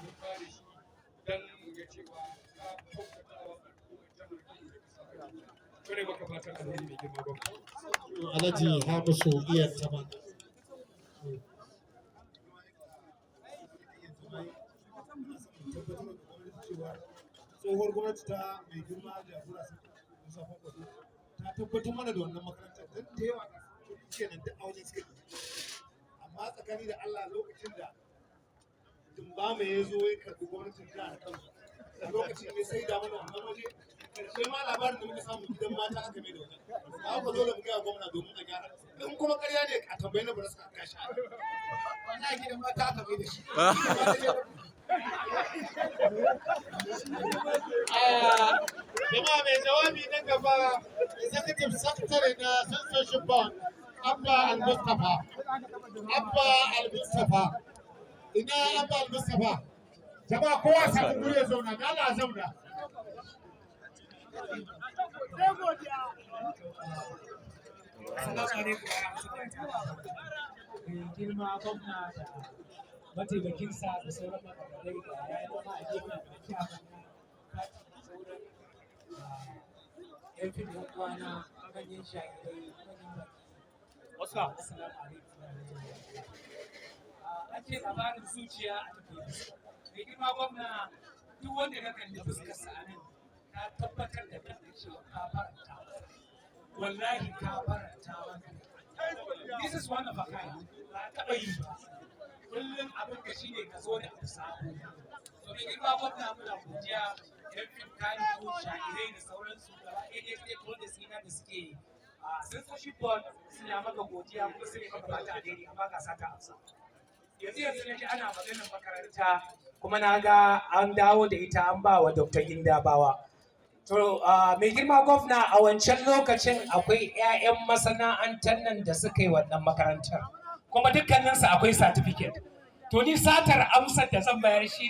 mun ba da shi dan mu ga cewa ka kyautatawa al'ummar jihar Kano da kasa. Kare maka fatan alheri mai girma gwamna. Alhaji Hamisu iya tama. Tsohuwar gwamnati ta mai girma jagora Musa Kwankwaso ta tabbatar mana da wannan makarantar don da yawa kenan duk a wajen suke. Amma tsakani da Allah lokacin da Dumbama ya zo ya karɓi gwamnatin jihar Kano a lokacin ne sai da mana wannan waje karshe ma labarin da muka samu gidan mata aka mai da wajen. Ba ku dole mu gaya gwamna domin a gyara. In kuma ƙarya ne a tambayi na bara suka kashi. Wannan gidan mata aka mai da shi. Jama'a mai jawabi na gaba executive secretary na censorship board Abba Al-Mustapha. Abba Al-Mustapha. Ina Abba Al-Mustapha. Jama'a kowa samu guri ya zauna, da Allah zauna. Girma gwamna da mataimakinsa da sauran makarai da ya yi zama a gefen da kyaman sauran yan fim yan kwana manyan shagirai manyan baki. Assalamu alaikum. An ce labarin zuciya a tafiya. Mai girma gwamna duk wanda ka kalli fuskarsa a nan ka tabbatar da kan cewa ka faranta. Wallahi ka faranta wani. This is one of a kind. Ba taɓa yi ba. Kullum abin da shi ne ka zo da abu sabo. To mai girma gwamna muna godiya yan fim kaniyu sha'irai da sauransu gaba ɗaya ɗaya wanda suna da suke censorship board suna maka godiya kuma su ne maka fata alheri amma ga sata amsa. Yanzu na ji ana maganar makaranta kuma na ga an dawo da ita an ba wa Dr. Indabawa. To mai girma gwamna a wancan lokacin akwai 'ya'yan masana'antar nan da suka yi wannan makarantar kuma dukkaninsu akwai certificate. To ni satar amsar da zan bayar shi